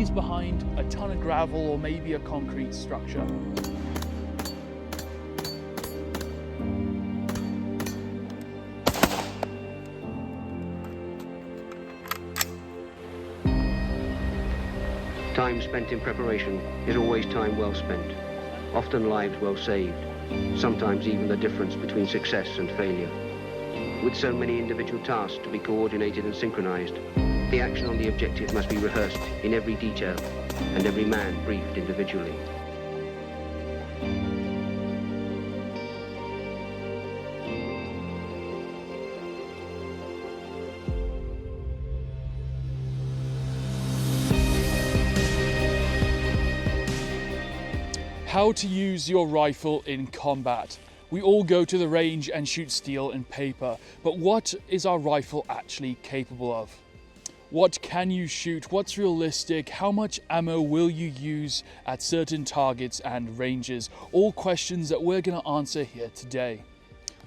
he's behind a ton of gravel or maybe a concrete structure. Time spent in preparation is always time well spent, often lives well saved, sometimes even the difference between success and failure. With so many individual tasks to be coordinated and synchronized, the action on the objective must be rehearsed in every detail and every man briefed individually. How to use your rifle in combat. We all go to the range and shoot steel and paper, but what is our rifle actually capable of? What can you shoot? What's realistic? How much ammo will you use at certain targets and ranges? All questions that we're going to answer here today.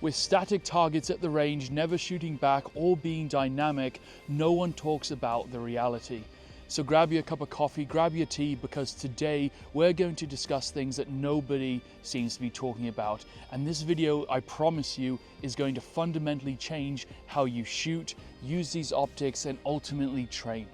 With static targets at the range never shooting back or being dynamic, no one talks about the reality. So grab your cup of coffee, grab your tea, because today we're going to discuss things that nobody seems to be talking about. And this video, I promise you, is going to fundamentally change how you shoot, use these optics, and ultimately train.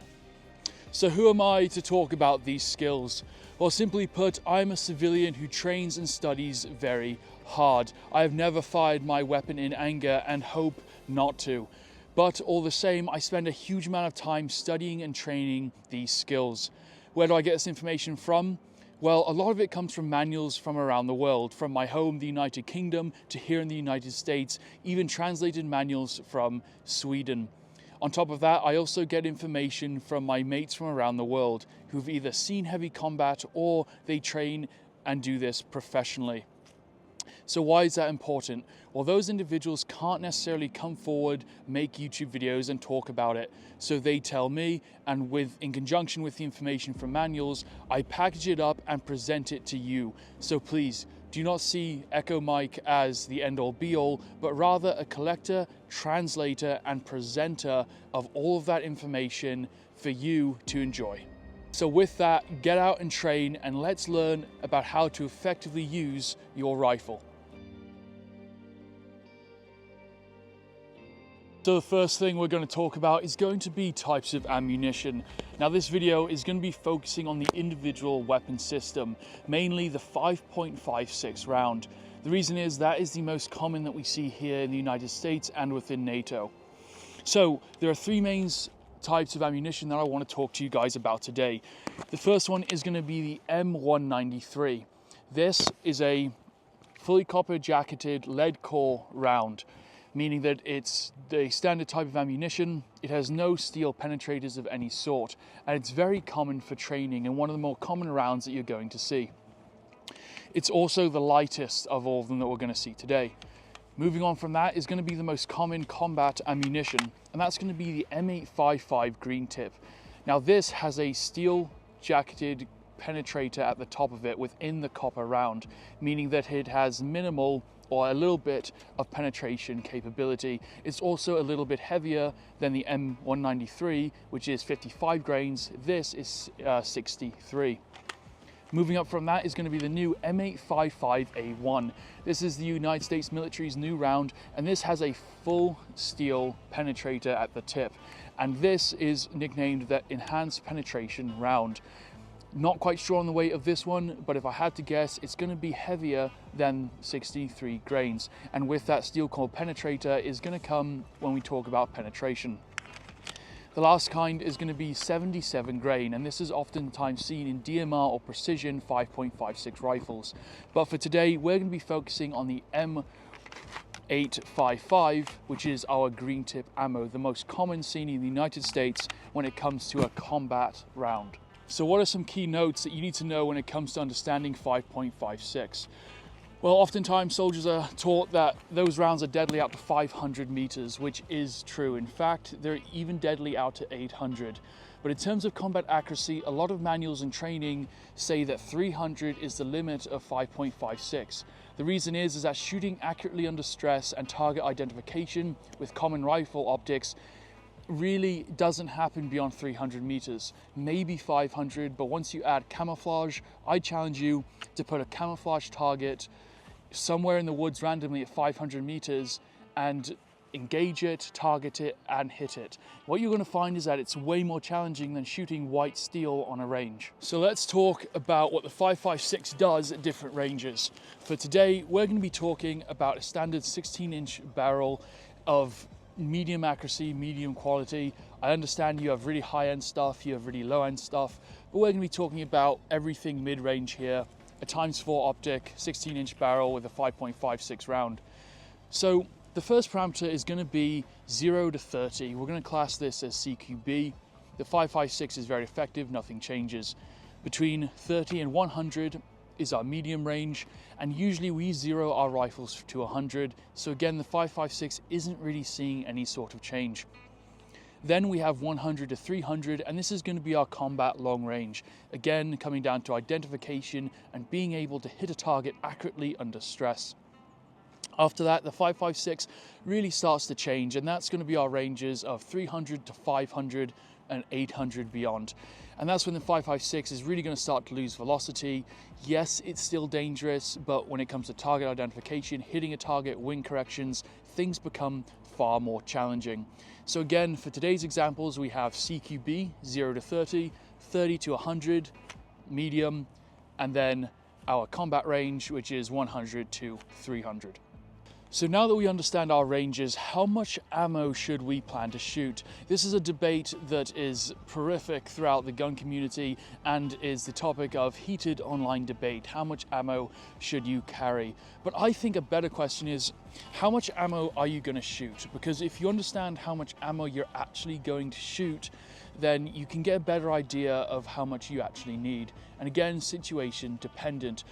So who am I to talk about these skills? Well, simply put, I'm a civilian who trains and studies very hard. I have never fired my weapon in anger and hope not to. But all the same, I spend a huge amount of time studying and training these skills. Where do I get this information from? Well, a lot of it comes from manuals from around the world, from my home, the United Kingdom, to here in the United States, even translated manuals from Sweden. On top of that, I also get information from my mates from around the world who've either seen heavy combat or they train and do this professionally. So why is that important? Well, those individuals can't necessarily come forward, make YouTube videos and talk about it. So they tell me, and in conjunction with the information from manuals, I package it up and present it to you. So please, do not see Echo Mike as the end-all be-all, but rather a collector, translator, and presenter of all of that information for you to enjoy. So with that, get out and train, and let's learn about how to effectively use your rifle. So the first thing we're going to talk about is going to be types of ammunition. Now this video is going to be focusing on the individual weapon system, mainly the 5.56 round. The reason is that is the most common that we see here in the United States and within NATO. So there are three main types of ammunition that I want to talk to you guys about today. The first one is going to be the M193. This is a fully copper jacketed lead core round, meaning that it's the standard type of ammunition. It has no steel penetrators of any sort, and it's very common for training and one of the more common rounds that you're going to see. It's also the lightest of all of them that we're going to see today. Moving on from that is going to be the most common combat ammunition, and that's going to be the M855 green tip. Now this has a steel jacketed penetrator at the top of it within the copper round, meaning that it has minimal or a little bit of penetration capability. It's also a little bit heavier than the M193, which is 55 grains. This is 63. Moving up from that is going to be the new M855A1. This is the United States military's new round, and this has a full steel penetrator at the tip. And this is nicknamed the enhanced penetration round. Not quite sure on the weight of this one, but if I had to guess, it's going to be heavier than 63 grains. And with that steel core penetrator is going to come when we talk about penetration. The last kind is going to be 77 grain, and this is oftentimes seen in DMR or precision 5.56 rifles. But for today, we're going to be focusing on the M855, which is our green tip ammo, the most common seen in the United States when it comes to a combat round. So what are some key notes that you need to know when it comes to understanding 5.56? Well, oftentimes soldiers are taught that those rounds are deadly out to 500 meters, which is true. In fact, they're even deadly out to 800. But in terms of combat accuracy, a lot of manuals and training say that 300 is the limit of 5.56. The reason is that shooting accurately under stress and target identification with common rifle optics really doesn't happen beyond 300 meters, maybe 500, but once you add camouflage, I challenge you to put a camouflage target somewhere in the woods randomly at 500 meters and engage it, target it, and hit it. What you're going to find is that it's way more challenging than shooting white steel on a range. So let's talk about what the 5.56 does at different ranges. For today, we're going to be talking about a standard 16-inch barrel of medium accuracy, medium quality. I understand you have really high-end stuff, you have really low-end stuff, but we're going to be talking about everything mid-range here. A ×4 optic, 16-inch barrel with a 5.56 round. So the first parameter is going to be 0 to 30. We're going to class this as CQB. The 5.56 is very effective, nothing changes. Between 30 and 100 is our medium range, and usually we zero our rifles to 100. So again, the 5.56 isn't really seeing any sort of change. Then we have 100 to 300, and this is going to be our combat long range. Again, coming down to identification and being able to hit a target accurately under stress. After that, the 5.56 really starts to change, and that's going to be our ranges of 300 to 500 and 800 beyond. And that's when the 5.56 is really going to start to lose velocity. Yes, it's still dangerous, but when it comes to target identification, hitting a target, wind corrections, things become far more challenging. So again, for today's examples, we have CQB 0 to 30, 30 to 100, medium, and then our combat range, which is 100 to 300. So now that we understand our ranges, how much ammo should we plan to shoot? This is a debate that is prolific throughout the gun community and is the topic of heated online debate. How much ammo should you carry? But I think a better question is, how much ammo are you going to shoot? Because if you understand how much ammo you're actually going to shoot, then you can get a better idea of how much you actually need. And again, situation dependent.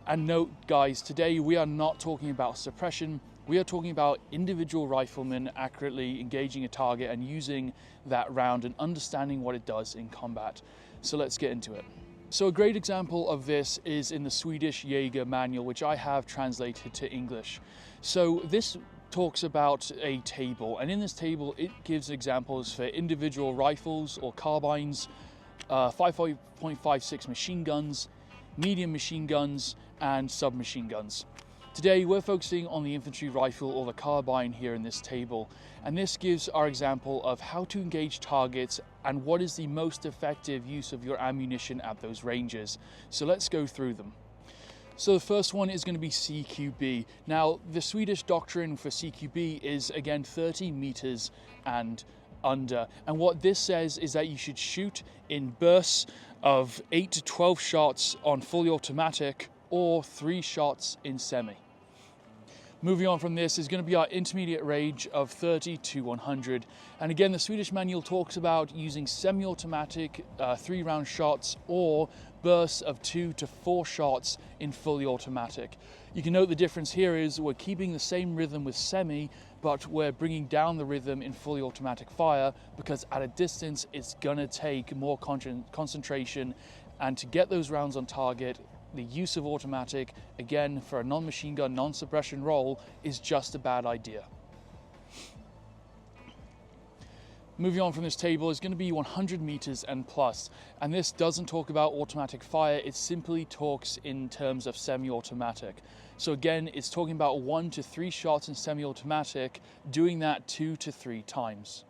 And note, guys, today we are not talking about suppression. We are talking about individual riflemen accurately engaging a target and using that round and understanding what it does in combat. So let's get into it. So a great example of this is in the Swedish Jaeger manual, which I have translated to English. So this talks about a table, and in this table it gives examples for individual rifles or carbines, 5.56 machine guns, medium machine guns, and submachine guns. Today we're focusing on the infantry rifle or the carbine here in this table, and this gives our example of how to engage targets and what is the most effective use of your ammunition at those ranges. So let's go through them. So the first one is going to be CQB. Now the Swedish doctrine for CQB is again 30 meters and under, and what this says is that you should shoot in bursts of 8 to 12 shots on fully automatic or 3 shots in semi. Moving on from this is going to be our intermediate range of 30 to 100. And again, the Swedish manual talks about using semi-automatic 3-round shots or bursts of 2 to 4 shots in fully automatic. You can note the difference here is we're keeping the same rhythm with semi, but we're bringing down the rhythm in fully automatic fire because at a distance it's going to take more concentration, and to get those rounds on target, the use of automatic, again, for a non-machine gun, non-suppression role, is just a bad idea. Moving on from this table is going to be 100 meters and plus, and this doesn't talk about automatic fire, it simply talks in terms of semi-automatic. So again, it's talking about 1 to 3 shots in semi-automatic, doing that 2 to 3 times.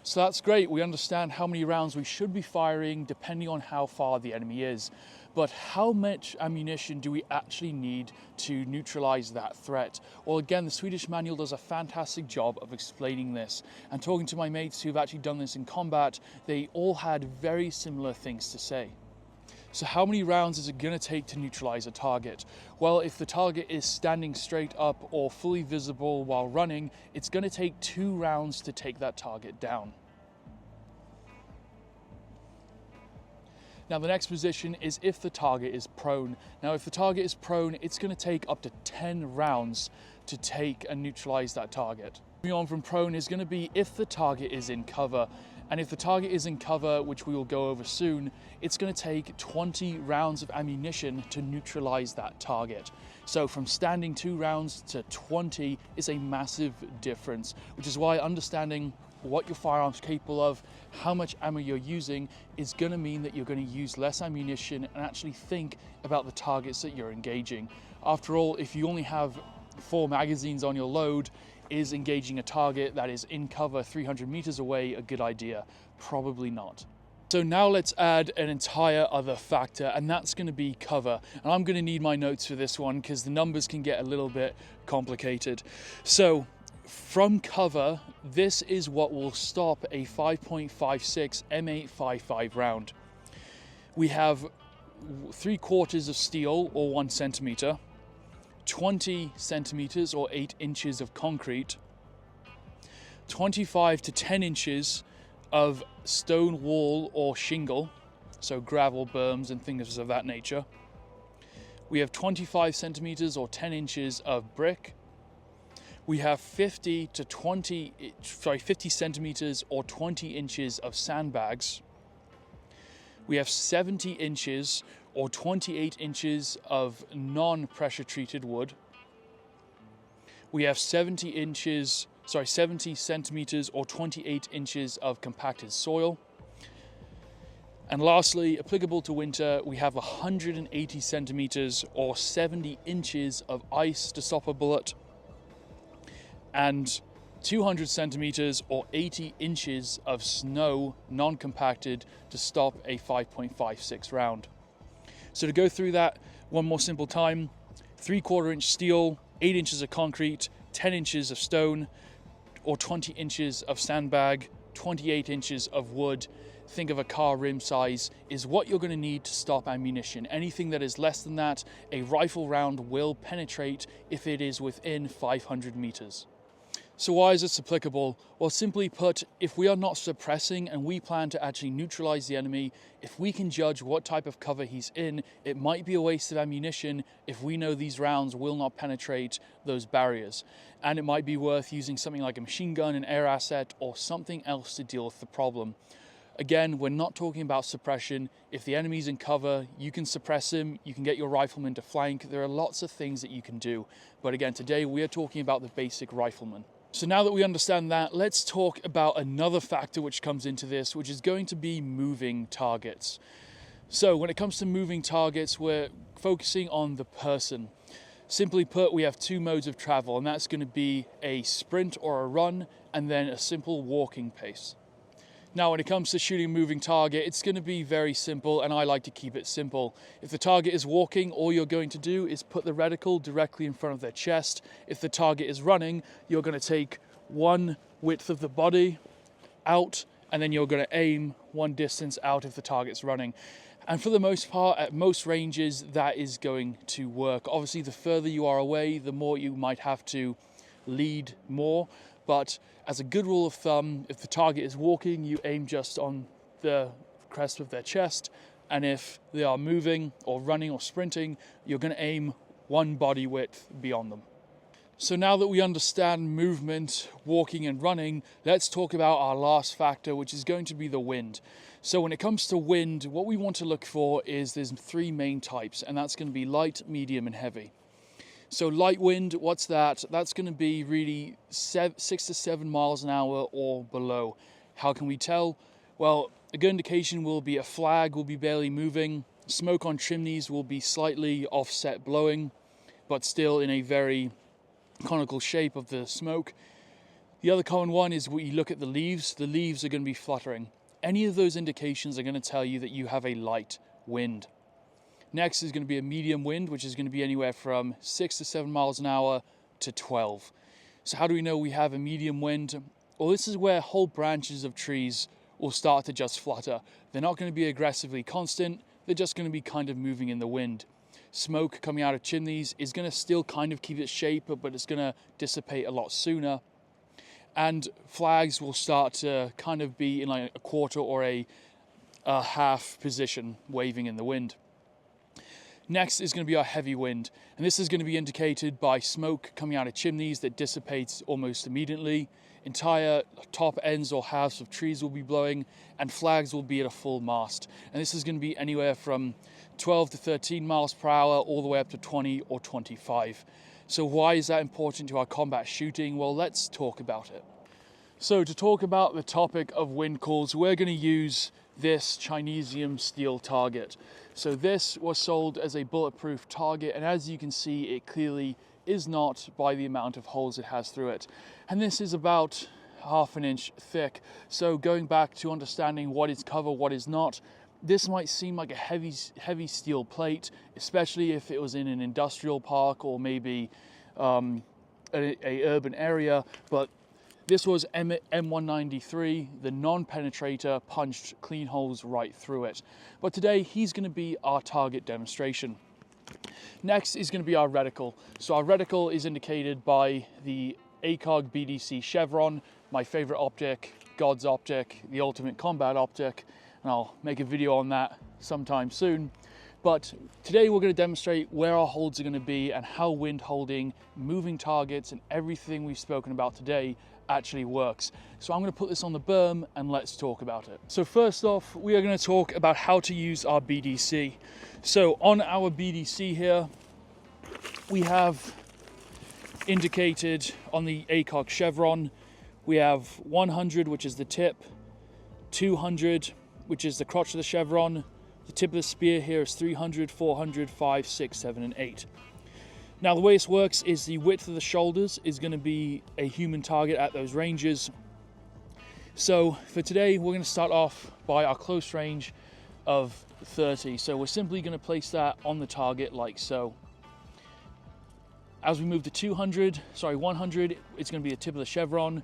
So that's great, we understand how many rounds we should be firing depending on how far the enemy is. But how much ammunition do we actually need to neutralize that threat? Well, again, the Swedish manual does a fantastic job of explaining this. And talking to my mates who've actually done this in combat, they all had very similar things to say. So how many rounds is it going to take to neutralize a target? Well, if the target is standing straight up or fully visible while running, it's going to take 2 rounds to take that target down. Now the next position is if the target is prone. Now if the target is prone, it's going to take up to 10 rounds to take and neutralize that target. Moving on from prone is going to be if the target is in cover. And if the target is in cover, which we will go over soon, it's going to take 20 rounds of ammunition to neutralize that target. So from standing 2 rounds to 20 is a massive difference, which is why understanding what your firearm's capable of, how much ammo you're using, is going to mean that you're going to use less ammunition and actually think about the targets that you're engaging. After all, if you only have 4 magazines on your load, is engaging a target that is in cover 300 meters away a good idea? Probably not. So now let's add an entire other factor, and that's going to be cover. And I'm going to need my notes for this one because the numbers can get a little bit complicated. So from cover, this is what will stop a 5.56 M855 round. We have 3/4 of steel, or 1 centimeter, 20 centimeters or 8 inches of concrete, 25 to 10 inches of stone wall or shingle, so gravel berms and things of that nature. We have 25 centimeters or 10 inches of brick. We have 50 centimeters or 20 inches of sandbags. We have 70 inches or 28 inches of non-pressure treated wood. We have 70 centimeters or 28 inches of compacted soil. And lastly, applicable to winter, we have 180 centimeters or 70 inches of ice to stop a bullet, and 200 centimeters or 80 inches of snow, non-compacted, to stop a 5.56 round. So to go through that one more simple time: 3/4 inch steel, 8 inches of concrete, 10 inches of stone, or 20 inches of sandbag, 28 inches of wood. Think of a car rim size, is what you're going to need to stop ammunition. Anything that is less than that, a rifle round will penetrate if it is within 500 meters. So why is this applicable? Well, simply put, if we are not suppressing and we plan to actually neutralize the enemy, if we can judge what type of cover he's in, it might be a waste of ammunition if we know these rounds will not penetrate those barriers. And it might be worth using something like a machine gun, an air asset, or something else to deal with the problem. Again, we're not talking about suppression. If the enemy's in cover, you can suppress him, you can get your rifleman to flank. There are lots of things that you can do. But again, today we are talking about the basic rifleman. So now that we understand that, let's talk about another factor which comes into this, which is going to be moving targets. So when it comes to moving targets, we're focusing on the person. Simply put, we have 2 modes of travel, and that's going to be a sprint or a run, and then a simple walking pace. Now, when it comes to shooting a moving target, it's going to be very simple, and I like to keep it simple. If the target is walking, all you're going to do is put the reticle directly in front of their chest. If the target is running, you're going to take 1 width of the body out, and then you're going to aim 1 distance out if the target's running. And for the most part, at most ranges, that is going to work. Obviously, the further you are away, the more you might have to lead more. But as a good rule of thumb, if the target is walking, you aim just on the crest of their chest. And if they are moving or running or sprinting, you're going to aim 1 body width beyond them. So now that we understand movement, walking and running, let's talk about our last factor, which is going to be the wind. So when it comes to wind, what we want to look for is there's 3 main types, and that's going to be light, medium and heavy. So light wind, what's that? That's going to be really 6 to 7 miles an hour or below. How can we tell? Well, a good indication will be a flag will be barely moving. Smoke on chimneys will be slightly offset blowing, but still in a very conical shape of the smoke. The other common one is when you look at the leaves. The leaves are going to be fluttering. Any of those indications are going to tell you that you have a light wind. Next is going to be a medium wind, which is going to be anywhere from 6 to 7 miles an hour to 12. So how do we know we have a medium wind? Well, this is where whole branches of trees will start to just flutter. They're not going to be aggressively constant. They're just going to be kind of moving in the wind. Smoke coming out of chimneys is going to still kind of keep its shape, but it's going to dissipate a lot sooner. And flags will start to kind of be in like a quarter or a half position, waving in the wind. Next is going to be our heavy wind, and this is going to be indicated by smoke coming out of chimneys that dissipates almost immediately. Entire top ends or halves of trees will be blowing, and flags will be at a full mast. And this is going to be anywhere from 12 to 13 miles per hour all the way up to 20 or 25. So why is that important to our combat shooting? Well, let's talk about it. So to talk about the topic of wind calls, we're going to use this Chinesium steel target. So this was sold as a bulletproof target, and as you can see, it clearly is not by the amount of holes it has through it. And this is about ½ an inch thick. So going back to understanding what is cover, what is not, this might seem like a heavy steel plate, especially if it was in an industrial park or maybe a urban area, but this was M193, the non-penetrator, punched clean holes right through it. But today he's going to be our target demonstration. Next is going to be our reticle. So our reticle is indicated by the ACOG BDC chevron, my favorite optic, God's optic, the ultimate combat optic, and I'll make a video on that sometime soon. But today we're going to demonstrate where our holds are going to be and how wind holding, moving targets, and everything we've spoken about today actually works. So I'm going to put this on the berm and let's talk about it. So first off, we are going to talk about how to use our BDC. So on our BDC here, we have indicated on the ACOG chevron, we have 100, which is the tip, 200, which is the crotch of the chevron. The tip of the spear here is 300, 400, 5, 6, 7, and 8. Now the way this works is the width of the shoulders is going to be a human target at those ranges. So for today, we're going to start off by our close range of 30. So we're simply going to place that on the target like so. As we move to 100, it's going to be the tip of the chevron.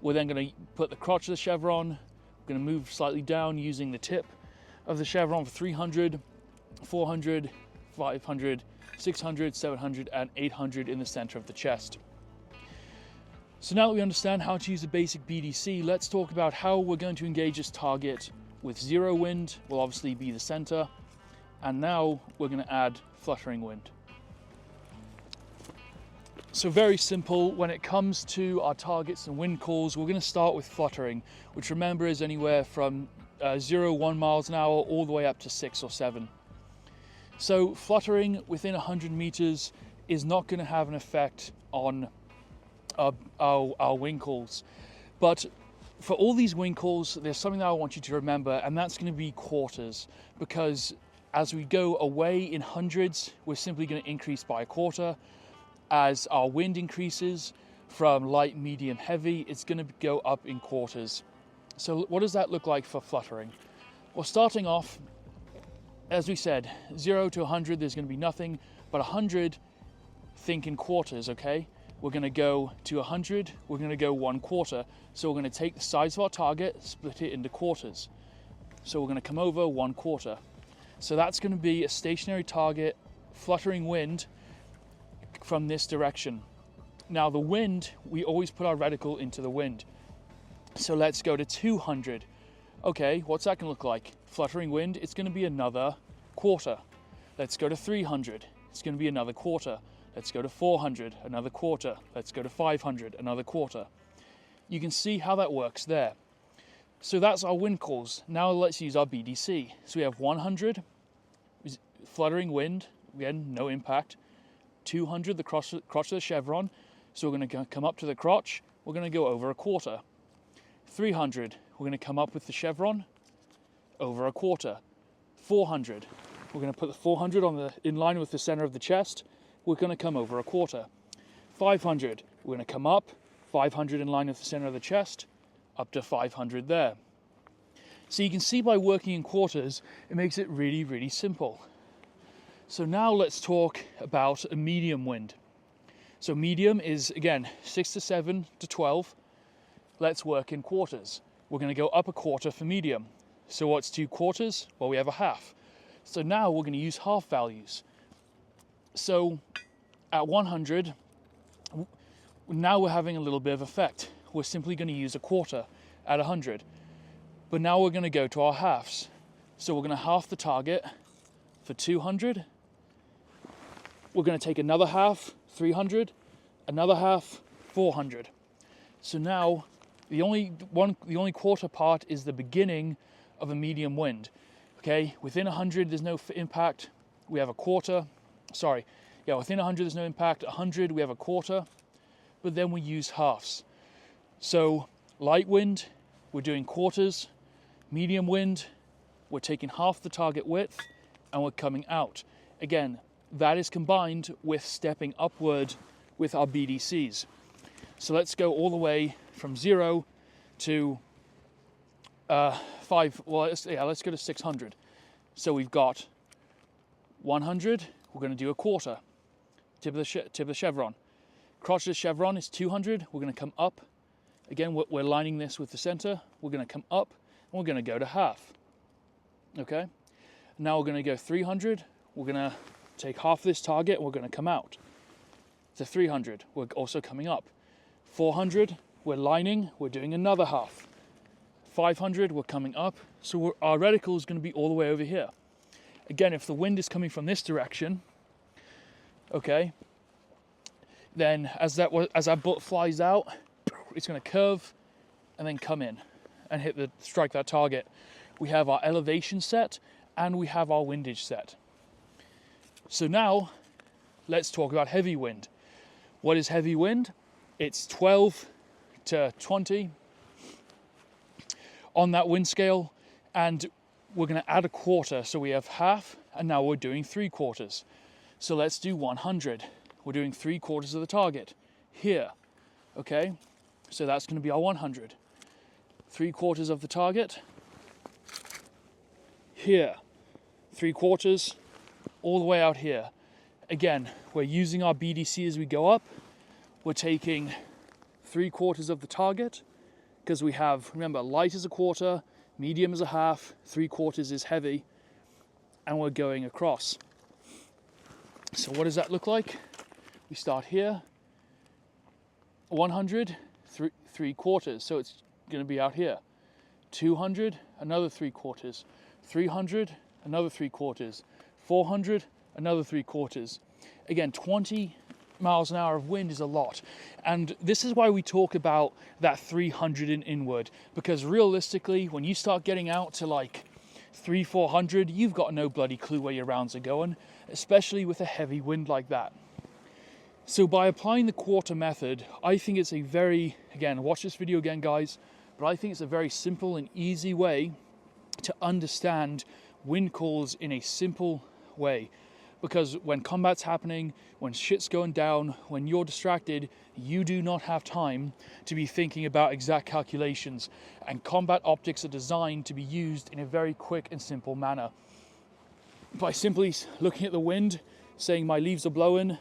We're then going to put the crotch of the chevron. We're going to move slightly down using the tip of the chevron for 300, 400, 500, 600, 700, and 800 in the center of the chest. So now that we understand how to use a basic BDC, let's talk about how we're going to engage this target with zero wind, will obviously be the center, and now we're going to add fluttering wind. So very simple, when it comes to our targets and wind calls, we're going to start with fluttering, which remember is anywhere from 0-1 miles an hour all the way up to 6 or 7. So fluttering within 100 meters is not going to have an effect on our wind calls. But for all these wind calls, there's something that I want you to remember, and that's going to be quarters, because as we go away in hundreds, we're simply going to increase by a quarter. As our wind increases from light, medium, heavy, it's going to go up in quarters. So what does that look like for fluttering? Well, starting off, as we said, 0 to 100, there's going to be nothing, but 100, think in quarters, okay? We're going to go to 100, we're going to go 1 quarter. So we're going to take the size of our target, split it into quarters. So we're going to come over 1 quarter. So that's going to be a stationary target, fluttering wind from this direction. Now the wind, we always put our reticle into the wind. So let's go to 200. Okay, what's that going to look like? Fluttering wind, it's going to be another quarter. Let's go to 300. It's going to be another quarter. Let's go to 400, another quarter. Let's go to 500, another quarter. You can see how that works there. So that's our wind calls. Now let's use our BDC. So we have 100, fluttering wind, again, no impact. 200, the crotch of the chevron. So we're going to come up to the crotch. We're going to go over a quarter. 300, we're going to come up with the chevron, over a quarter. 400, we're going to put the 400 in line with the center of the chest. We're going to come over a quarter. 500, we're going to come up. 500 in line with the center of the chest, up to 500 there. So you can see by working in quarters, it makes it really, really simple. So now let's talk about a medium wind. So medium is, again, 6 to 7 to 12. Let's work in quarters. We're going to go up a quarter for medium. So what's 2 quarters? Well, we have a half. So now we're going to use half values. So at 100, now we're having a little bit of effect. We're simply going to use a quarter at 100. But now we're going to go to our halves. So we're going to half the target for 200. We're going to take another half, 300, another half, 400. So now the only quarter part is the beginning of a medium wind. Okay, within 100 there's no impact. We have a quarter. Within 100 there's no impact. 100 we have a quarter, but then we use halves. So Light wind, we're doing quarters. Medium wind, we're taking half the target width and we're coming out. Again, that is combined with stepping upward with our BDCs. So let's go all the way from 0 to 5. Well, let's go to 600. So we've got 100. We're going to do a quarter. Tip of the chevron. Crotch of the chevron is 200. We're going to come up. Again, we're lining this with the center. We're going to come up and we're going to go to half. Okay. Now we're going to go 300. We're going to take half this target and we're going to come out. To 300, we're also coming up. 400, we're lining, we're doing another half. 500, we're coming up. So our reticle is going to be all the way over here. Again, if the wind is coming from this direction, okay, then as that bolt flies out, it's going to curve and then come in and strike that target. We have our elevation set and we have our windage set. So now let's talk about heavy wind. What is heavy wind? It's 12 to 20 on that wind scale, and we're going to add a quarter. So we have half, and now we're doing 3/4. So let's do 100. We're doing 3/4 of the target here. Okay, so that's going to be our 100. 3/4 of the target here. 3/4 all the way out here. Again, we're using our BDC as we go up. We're taking 3/4 of the target because we have, remember, light is a quarter, medium is a half, 3/4 is heavy, and we're going across. So what does that look like? We start here, 100, 3/4, so it's going to be out here. 200, another 3/4. 300, another 3/4. 400, another 3/4. Again, 20 miles an hour of wind is a lot. And this is why we talk about that 300 and inward, because realistically, when you start getting out to like 300-400, you've got no bloody clue where your rounds are going, especially with a heavy wind like that. So by applying the quarter method, I think it's a very, again, watch this video again, guys, but I think it's a very simple and easy way to understand wind calls in a simple way. Because when combat's happening, when shit's going down, when you're distracted, you do not have time to be thinking about exact calculations. And combat optics are designed to be used in a very quick and simple manner. By simply looking at the wind, saying my leaves are blowing,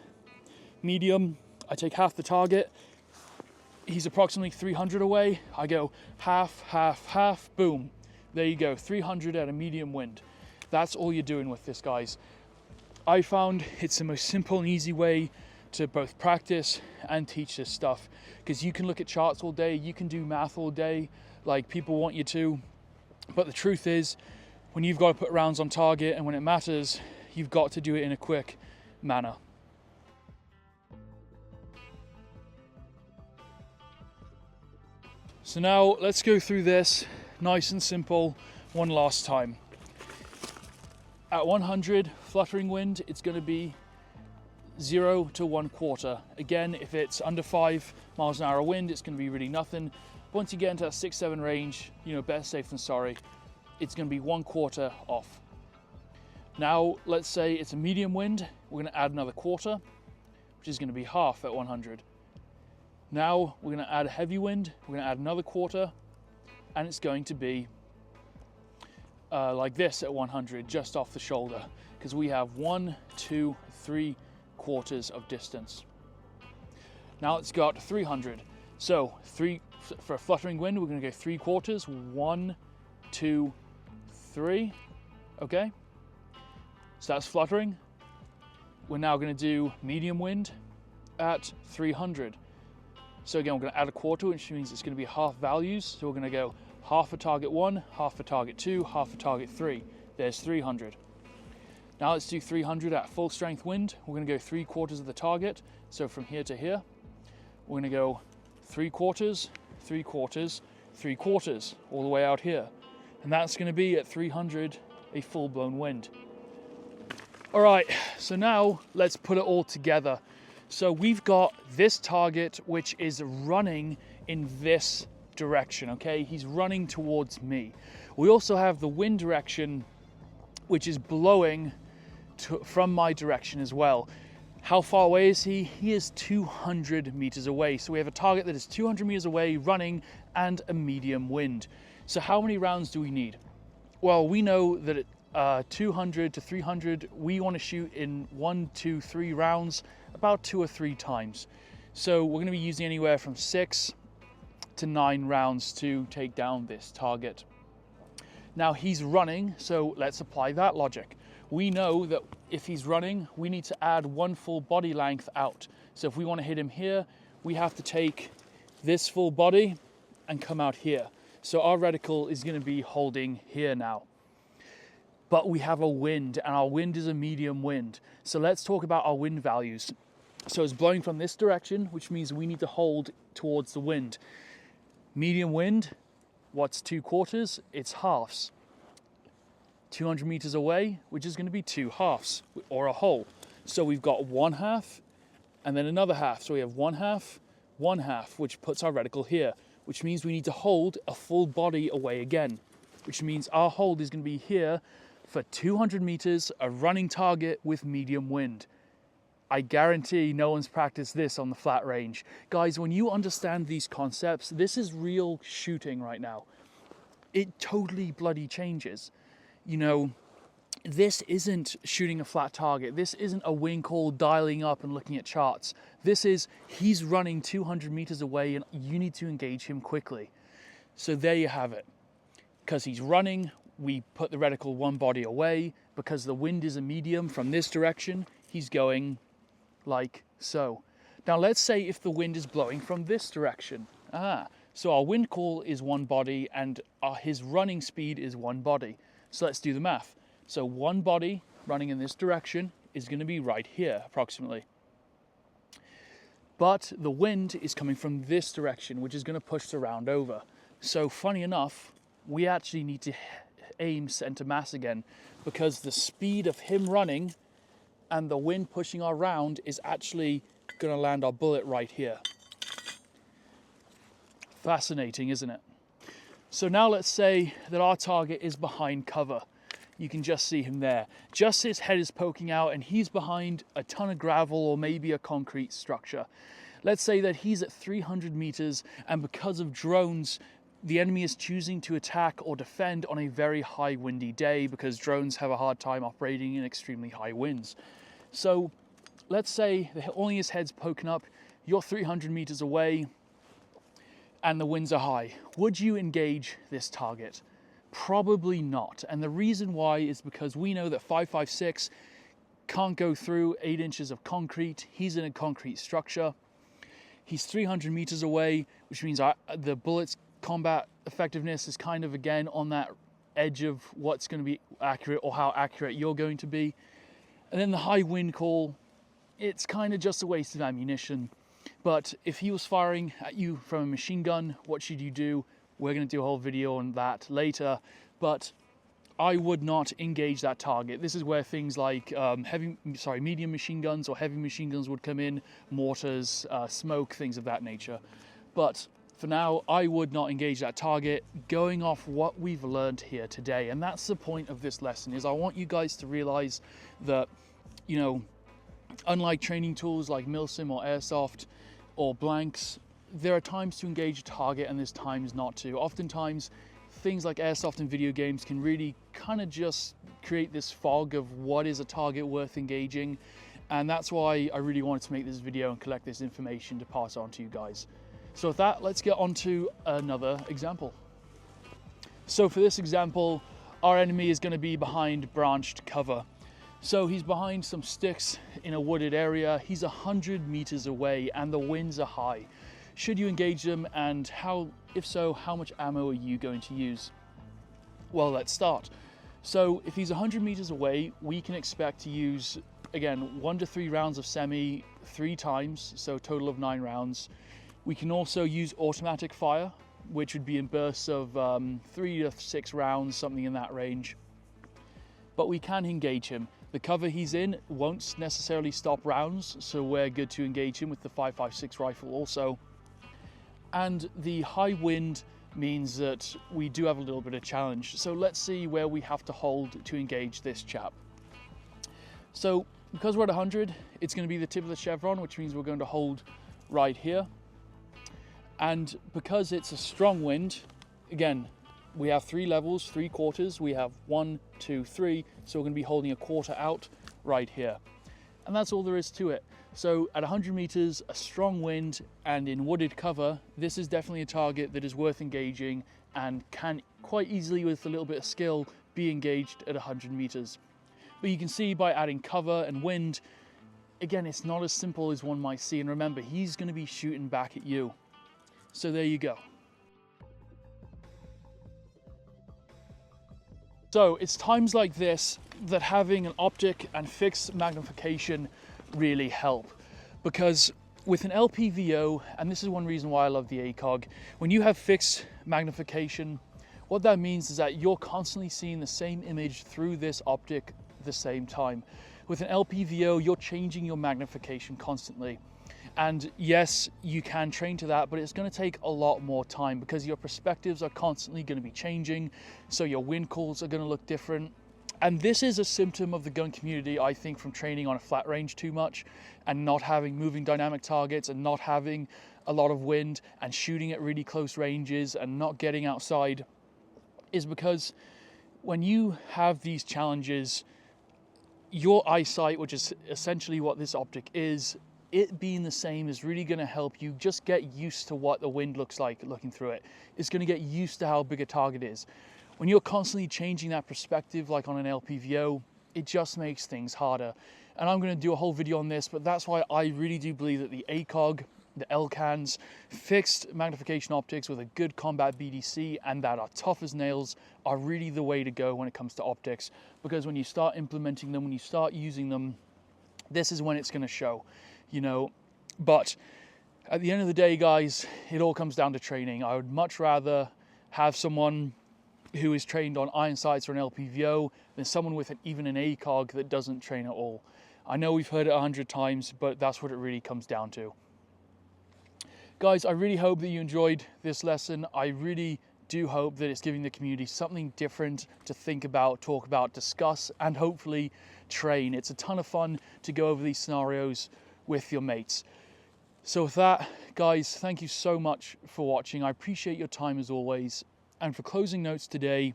medium, I take half the target, he's approximately 300 away, I go half, half, half, boom. There you go, 300 at a medium wind. That's all you're doing with this, guys. I found it's the most simple and easy way to both practice and teach this stuff, because you can look at charts all day, you can do math all day like people want you to, but the truth is, when you've got to put rounds on target and when it matters, you've got to do it in a quick manner. So now let's go through this nice and simple one last time. At 100 fluttering wind, it's going to be 0 to 1/4. Again, if it's under 5 miles an hour wind, it's going to be really nothing. Once you get into that 6-7 range, better safe than sorry. It's going to be 1/4 off. Now, let's say it's a medium wind. We're going to add another quarter, which is going to be half at 100. Now, we're going to add a heavy wind. We're going to add another quarter, and it's going to be like this at 100, just off the shoulder, because we have 1, 2, 3/4 of distance. Now it's got 300. So for a fluttering wind, we're going to go 3/4. 1, 2, 3. Okay. So that's fluttering. We're now going to do medium wind at 300. So again, we're going to add a quarter, which means it's going to be half values. So we're going to go half for target 1, half for target 2, half for target 3. There's 300. Now let's do 300 at full strength wind. We're going to go 3/4 of the target. So from here to here, we're going to go 3/4, 3/4, 3/4, all the way out here. And that's going to be at 300, a full-blown wind. All right, so now let's put it all together. So we've got this target, which is running in this direction, okay? He's running towards me. We also have the wind direction, which is blowing from my direction as well. How far away is he? He is 200 meters away. So we have a target that is 200 meters away, running, and a medium wind. So how many rounds do we need? Well, we know that at 200 to 300, we want to shoot in 1, 2, 3 rounds, about 2 or 3 times. So we're going to be using anywhere from 6 to 9 rounds to take down this target. Now he's running, so let's apply that logic. We know that if he's running, we need to add 1 full body length out. So if we want to hit him here, we have to take this full body and come out here. So our reticle is going to be holding here now. But we have a wind, and our wind is a medium wind. So let's talk about our wind values. So it's blowing from this direction, which means we need to hold towards the wind. Medium wind, what's 2/4? It's halves. 200 meters away, which is going to be 2 halves, or a whole. So we've got 1/2, and then another half. So we have 1/2, 1/2, which puts our reticle here, which means we need to hold a full body away again, which means our hold is going to be here for 200 meters, a running target with medium wind. I guarantee no one's practiced this on the flat range. Guys, when you understand these concepts, this is real shooting right now. It totally bloody changes. You know, this isn't shooting a flat target. This isn't a wing call dialing up and looking at charts. This is, he's running 200 meters away and you need to engage him quickly. So there you have it. Because he's running, we put the reticle 1 body away. Because the wind is a medium from this direction, he's going like so. Now let's say if the wind is blowing from this direction. So our wind call is 1 body and his running speed is 1 body. So let's do the math. So 1 body running in this direction is going to be right here approximately. But the wind is coming from this direction, which is going to push the round over. So funny enough, we actually need to aim center mass again, because the speed of him running and the wind pushing our round is actually going to land our bullet right here. Fascinating, isn't it? So now let's say that our target is behind cover. You can just see him there. Just his head is poking out and he's behind a ton of gravel or maybe a concrete structure. Let's say that he's at 300 meters and because of drones, the enemy is choosing to attack or defend on a very high windy day, because drones have a hard time operating in extremely high winds. So let's say that only his head's poking up, you're 300 meters away and the winds are high. Would you engage this target? Probably not. And the reason why is because we know that 5.56 can't go through 8 inches of concrete. He's in a concrete structure. He's 300 meters away, which means the bullet's combat effectiveness is kind of again on that edge of what's going to be accurate or how accurate you're going to be. And then the high wind call, it's kind of just a waste of ammunition. But if he was firing at you from a machine gun, what should you do? We're going to do a whole video on that later, but I would not engage that target. This is where things like medium machine guns or heavy machine guns would come in, mortars, smoke, things of that nature. But for now, I would not engage that target, going off what we've learned here today. And that's the point of this lesson, is I want you guys to realize that, you know, unlike training tools like milsim or airsoft or blanks, there are times to engage a target and there's times not to. Oftentimes, things like airsoft and video games can really kind of just create this fog of what is a target worth engaging. And that's why I really wanted to make this video and collect this information to pass on to you guys. So with that, let's get on to another example. So for this example, our enemy is going to be behind branched cover. So he's behind some sticks in a wooded area. He's 100 meters away and the winds are high. Should you engage them, and if so, how much ammo are you going to use? Well, let's start. So if he's 100 meters away, we can expect to use, again, 1 to 3 rounds of semi 3 times, so a total of 9 rounds. We can also use automatic fire, which would be in bursts of 3 to 6 rounds, something in that range. But we can engage him. The cover he's in won't necessarily stop rounds, so we're good to engage him with the 5.56 rifle also. And the high wind means that we do have a little bit of challenge. So let's see where we have to hold to engage this chap. So because we're at 100, it's going to be the tip of the chevron, which means we're going to hold right here. And because it's a strong wind, again, we have 3 levels, 3 quarters. We have 1, 2, 3. So we're going to be holding a quarter out right here. And that's all there is to it. So at 100 meters, a strong wind and in wooded cover, this is definitely a target that is worth engaging and can quite easily, with a little bit of skill, be engaged at 100 meters. But you can see by adding cover and wind, again, it's not as simple as one might see. And remember, he's going to be shooting back at you. So there you go. So it's times like this that having an optic and fixed magnification really help, because with an LPVO, and this is one reason why I love the ACOG, when you have fixed magnification, what that means is that you're constantly seeing the same image through this optic at the same time. With an LPVO, you're changing your magnification constantly. And yes, you can train to that, but it's going to take a lot more time because your perspectives are constantly going to be changing. So your wind calls are going to look different. And this is a symptom of the gun community, I think, from training on a flat range too much and not having moving dynamic targets and not having a lot of wind and shooting at really close ranges and not getting outside, is because when you have these challenges, your eyesight, which is essentially what this optic is, it being the same is really going to help you just get used to what the wind looks like looking through it. It's going to get used to how big a target is. When you're constantly changing that perspective, like on an LPVO, it just makes things harder. And I'm going to do a whole video on this, but that's why I really do believe that the ACOG, the LCANs, fixed magnification optics with a good combat BDC and that are tough as nails are really the way to go when it comes to optics. Because when you start implementing them, when you start using them, this is when it's going to show, you know. But at the end of the day, guys, it all comes down to training. I would much rather have someone who is trained on iron sights or an LPVO than someone with even an ACOG that doesn't train at all. I know we've heard it 100 times, but that's what it really comes down to. Guys, I really hope that you enjoyed this lesson. I really do hope that it's giving the community something different to think about, talk about, discuss, and hopefully train. It's a ton of fun to go over these scenarios with your mates. So with that, guys, thank you so much for watching. I appreciate your time as always. And for closing notes today,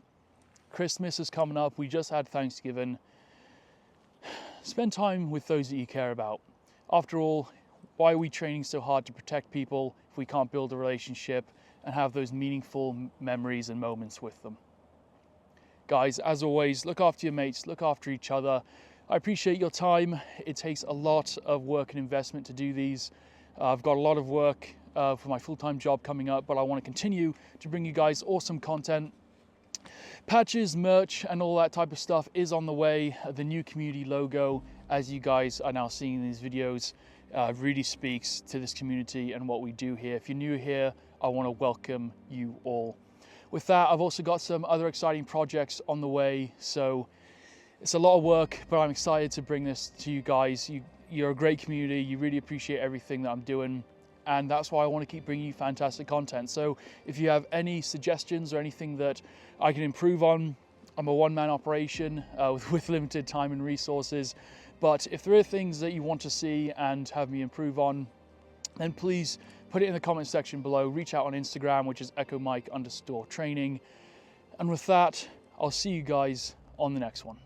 Christmas is coming up. We just had Thanksgiving. Spend time with those that you care about. After all, why are we training so hard to protect people if we can't build a relationship and have those meaningful memories and moments with them? Guys, as always, look after your mates, look after each other. I appreciate your time. It takes a lot of work and investment to do these. I've got a lot of work for my full-time job coming up, but I want to continue to bring you guys awesome content. Patches, merch, and all that type of stuff is on the way. The new community logo, as you guys are now seeing in these videos, really speaks to this community and what we do here. If you're new here, I want to welcome you all. With that, I've also got some other exciting projects on the way, so it's a lot of work, but I'm excited to bring this to you guys. You're a great community. You really appreciate everything that I'm doing, and that's why I want to keep bringing you fantastic content. So if you have any suggestions or anything that I can improve on, I'm a one-man operation with limited time and resources, but if there are things that you want to see and have me improve on, then please put it in the comment section below. Reach out on Instagram, which is echomike_training. And with that, I'll see you guys on the next one.